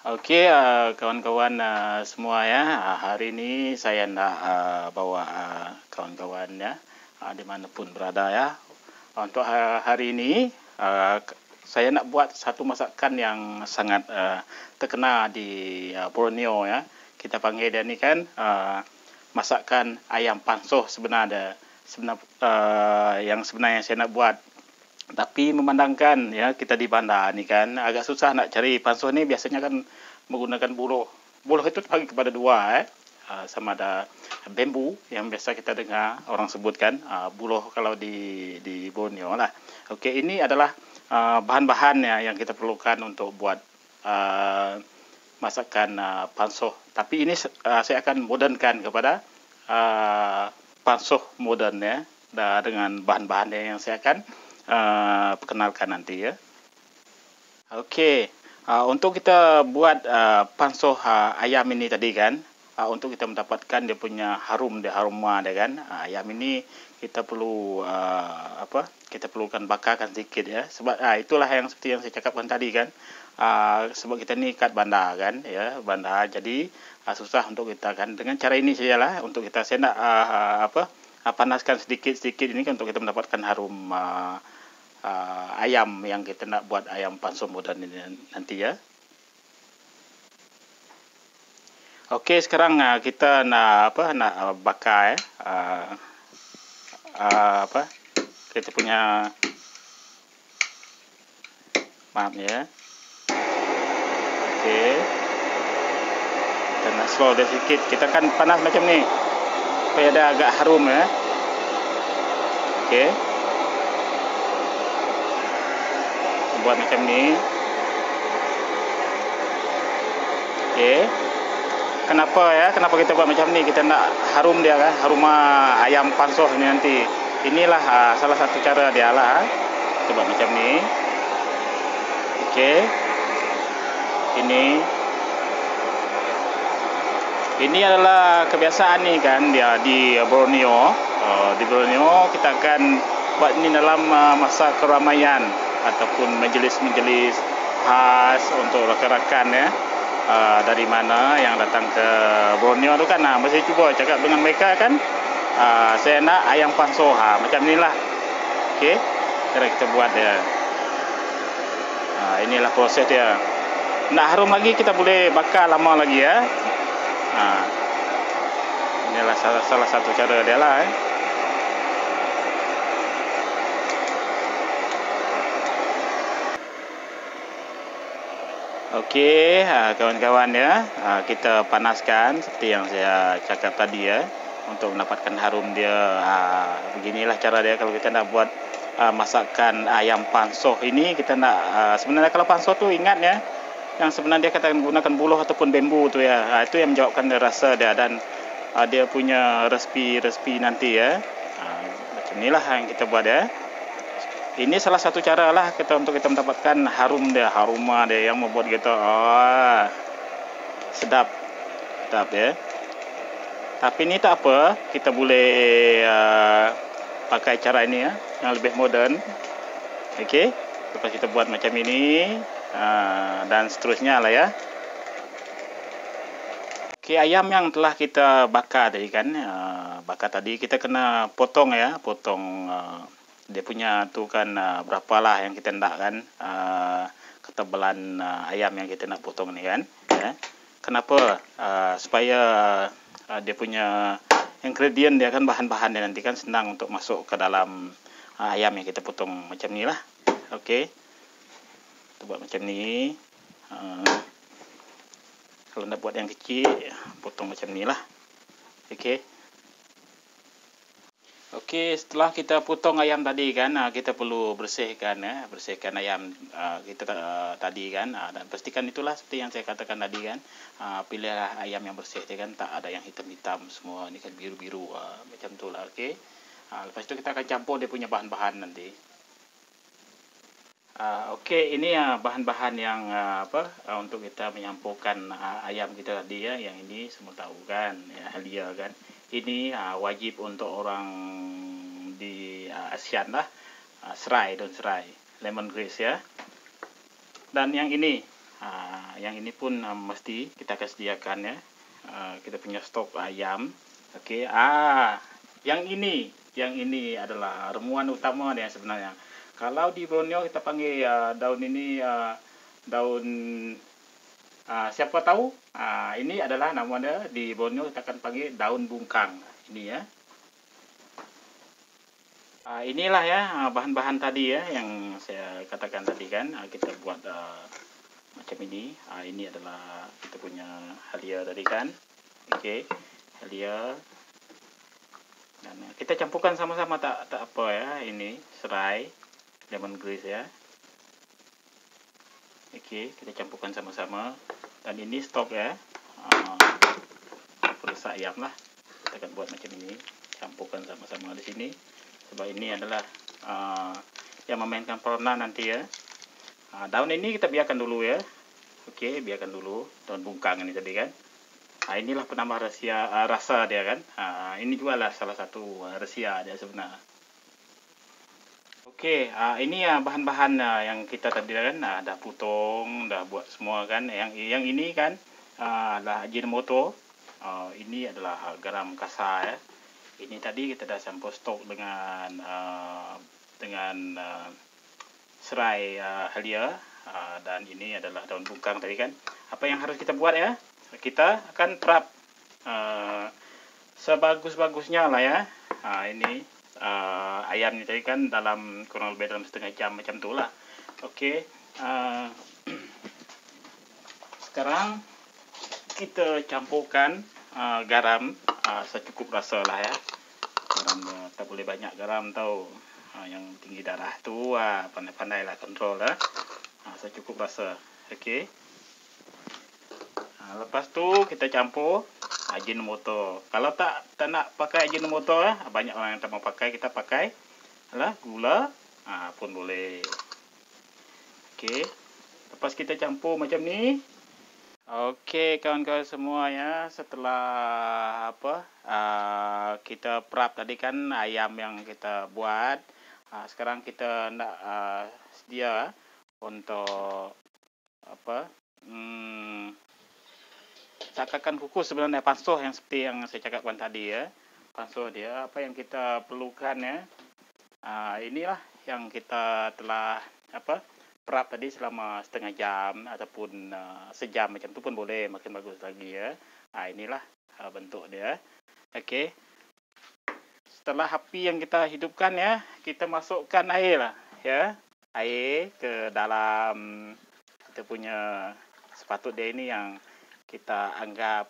Oke, kawan-kawan semua ya. Hari ini saya nak bawa kawan-kawan ya, dimanapun berada ya. Untuk hari ini saya nak buat satu masakan yang sangat terkenal di Borneo ya. Kita panggil dia ni kan masakan ayam pansoh sebenarnya. Yang sebenarnya saya nak buat. Tapi memandangkan ya kita di bandar ni kan agak susah nak cari pansoh ni, biasanya kan menggunakan buluh. Buluh itu terbagi kepada dua sama ada bambu yang biasa kita dengar orang sebutkan buluh kalau di Borneo lah. Okey, ini adalah bahan-bahan yang kita perlukan untuk buat masakan pansoh. Tapi ini saya akan modernkan kepada pansoh moden ya, dengan bahan-bahan yang saya akan perkenalkan nanti ya. Okey, untuk kita buat pansoh ayam ini tadi kan, untuk kita mendapatkan dia punya aroma dia kan, ayam ini kita perlu kita perlukan bakarkan sedikit ya, sebab itulah yang seperti yang saya cakapkan tadi kan, sebab kita ni kat bandar kan ya, bandar, jadi susah untuk kita kan, dengan cara ini sajalah untuk kita, saya nak panaskan sedikit-sedikit ini kan untuk kita mendapatkan harum ayam yang kita nak buat ayam pansoh moden ini nanti ya. Okey, sekarang kita nak bakar kita punya, maaf ya. Okey, kita nak slow dia sikit, kita kan panas macam ni supaya dia agak harum ya. Okey, buat macam ni. Okey, kenapa kita buat macam ni? Kita nak harum dia kan, aroma ayam pansoh ni nanti. Inilah salah satu cara dia lah. Kita buat macam ni. Okey, ini adalah kebiasaan ni kan dia di Borneo. Di Borneo kita akan buat ni dalam masa keramaian ataupun majlis-majlis khas untuk rakan-rakan ya, dari mana yang datang ke Borneo tu kan, mesti cuba cakap dengan mereka kan, saya nak ayam pansoh macam inilah. Okey, cara kita buat dia. Inilah proses dia. Nak harum lagi kita boleh bakar lama lagi ya. Inilah salah satu cara dia lah. Okey, kawan-kawan ya, kita panaskan seperti yang saya cakap tadi ya, untuk mendapatkan harum dia. Beginilah cara dia kalau kita nak buat masakan ayam pansoh ini. Kita nak sebenarnya kalau pansoh tu ingat ya, yang sebenarnya dia kata menggunakan buluh ataupun bambu tu ya, itu yang menjawabkan rasa dia dan dia punya resipi nanti ya. Macam inilah yang kita buat ya. Ini salah satu cara lah untuk kita mendapatkan aroma dia yang membuat kita sedap ya. Tapi ini tak apa, kita boleh pakai cara ini ya, yang lebih moden. Okey, lepas kita buat macam ini dan seterusnya lah ya. Okey, ayam yang telah kita bakar tadi kan, kita kena potong ya, dia punya tu kan berapalah yang kita nak kan, ketebalan ayam yang kita nak potong ni kan ya. Kenapa? Supaya dia punya ingredient dia kan, bahan-bahan dia nanti kan senang untuk masuk ke dalam ayam yang kita potong macam ni lah. Okey, kita buat macam ni. Kalau nak buat yang kecil, potong macam ni lah. Okey. Okey, setelah kita potong ayam tadi kan, kita perlu bersihkan ayam kita tadi kan, dan pastikan itulah seperti yang saya katakan tadi kan, pilihlah ayam yang bersih kan, tak ada yang hitam-hitam semua, ni kan biru-biru macam tu lah. Okey, lepas itu kita akan campur dia punya bahan-bahan nanti. Okey, ini bahan-bahan yang untuk kita menyampurkan ayam kita tadi ya, yang ini semua tahu kan ya, halia kan. Ini wajib untuk orang di ASEAN lah, serai, daun serai, lemongrass ya. Dan yang ini Yang ini pun mesti kita akan sediakan ya. Kita punya stok ayam. Okey. Yang ini adalah ramuan utama dia sebenarnya. Kalau di Borneo kita panggil daun ini daun siapa tahu ini adalah namanya di Borneo kita akan panggil daun bungkang. Ini ya. Inilah ya bahan-bahan tadi ya yang saya katakan tadi kan. Kita buat macam ini. Ini adalah kita punya halia tadi kan. Okey, halia. Dan kita campurkan sama-sama tak apa ya. Ini serai, lemongrass ya. Okey, kita campurkan sama-sama. Dan ini stok ya. Perusak ayam lah. Kita akan buat macam ini. Campurkan sama-sama di sini. Sebab ini adalah yang memainkan peranan nanti ya. Daun ini kita biarkan dulu ya. Okey, biarkan dulu. Daun bungkang ini tadi kan. Inilah penambah rasa dia kan. Ini juga lah salah satu rahsia dia sebenarnya. Okey, ini bahan-bahan yang kita tadi kan dah potong, dah buat semua kan. Yang ini kan adalah Ajinomoto. Ini adalah garam kasar ya. Ini tadi kita dah campur stok dengan serai halia, dan ini adalah daun bungkang tadi kan. Apa yang harus kita buat ya? Kita akan prep sebagus-bagusnya lah ya. Ini ayam ni tadi kan kurang lebih dalam setengah jam macam tu lah. Okey. Sekarang kita campurkan garam secukup rasa lah ya. Garam tak boleh banyak garam tau. Yang tinggi darah tu pandai-pandai lah kontrol lah. Secukup rasa. Okey. Lepas tu kita campur Ajinomoto. Kalau tak nak pakai Ajinomoto banyak orang yang tak mau pakai, kita pakai gula pun boleh. Okey. Lepas kita campur macam ni. Okey kawan-kawan semua ya, setelah kita prep tadi kan ayam yang kita buat. Sekarang kita nak sedia untuk cakakan kukus sebenarnya, pansuh yang seperti yang saya cakapkan tadi ya. Pansuh dia apa yang kita perlukan ya. Inilah yang kita telah prep tadi selama setengah jam ataupun sejam macam tu pun boleh, makin bagus lagi ya. Inilah bentuk dia. Okey. Setelah api yang kita hidupkan ya, kita masukkan air lah ya. Air ke dalam kita punya sepatut dia ini yang kita anggap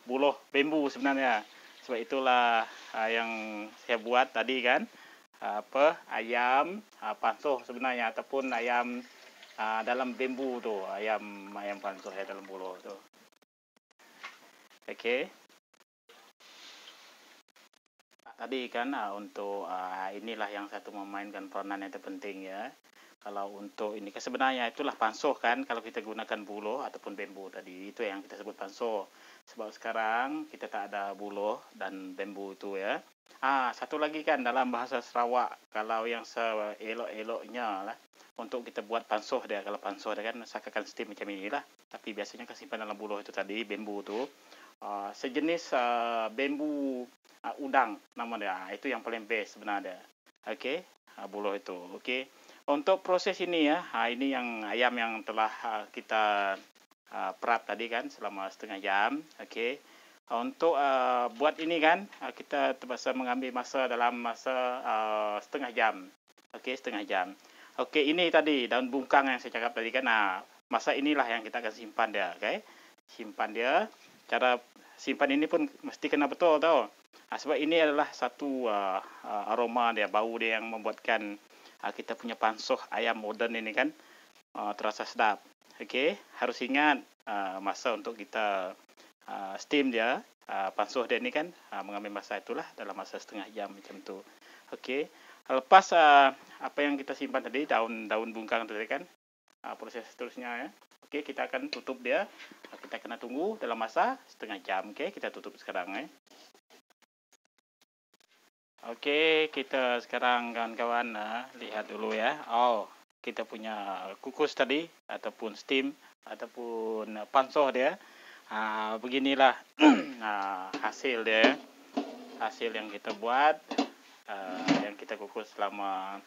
buluh bambu sebenarnya. Sebab itulah yang saya buat tadi kan. Ayam pansuh sebenarnya, ataupun ayam dalam bambu tu, ayam pansuh ya dalam buluh tu. Okey. Tadi kan untuk inilah yang satu memainkan peranan yang terpenting ya. Kalau untuk ini sebenarnya itulah pansuh kan, kalau kita gunakan buluh ataupun bambu tadi, itu yang kita sebut pansuh. Sebab sekarang kita tak ada buluh dan bambu itu ya. Satu lagi kan dalam bahasa Sarawak, kalau yang seelok-eloknya lah untuk kita buat pansuh dia, kalau pansuh dia kan sakakan steam macam inilah. Tapi biasanya kan simpan dalam buluh itu tadi, bambu tu. Sejenis bambu udang nama dia. Itu yang paling best sebenarnya. Okey, buluh itu. Okey. Untuk proses ini ya, ini yang ayam yang telah kita prep tadi kan selama setengah jam. Okey. Untuk buat ini kan kita terpaksa mengambil masa dalam masa setengah jam. Okey, setengah jam. Okey, ini tadi daun bungkang yang saya cakap tadi kan. Masa inilah yang kita akan simpan dia, okey. Simpan dia. Cara simpan ini pun mesti kena betul tau. Sebab ini adalah satu aroma dia, bau dia yang membuatkan kita punya pansuh ayam moden ini kan terasa sedap. Okey, harus ingat masa untuk kita steam dia, pansuh dia ni kan mengambil masa itulah dalam masa setengah jam macam tu. Okey, lepas apa yang kita simpan tadi, daun bungkang tadi kan, proses seterusnya ya. Okey, kita akan tutup dia. Kita kena tunggu dalam masa setengah jam. Okey, kita tutup sekarang Okey, kita sekarang kawan-kawan lihat dulu ya. kita punya kukus tadi ataupun steam ataupun pansoh dia. Beginilah hasil dia, hasil yang kita buat, yang kita kukus selama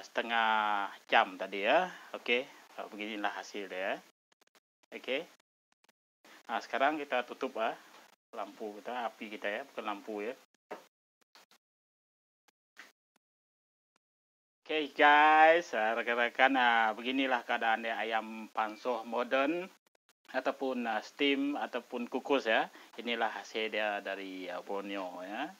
setengah jam tadi ya. Okey, beginilah hasil dia. Okey. Sekarang kita tutup lampu kita, api kita ya, bukan lampu ya. Okey guys, rekan-rekan, beginilah keadaan ayam pansoh modern ataupun steam ataupun kukus ya. Inilah hasil dia dari Borneo ya.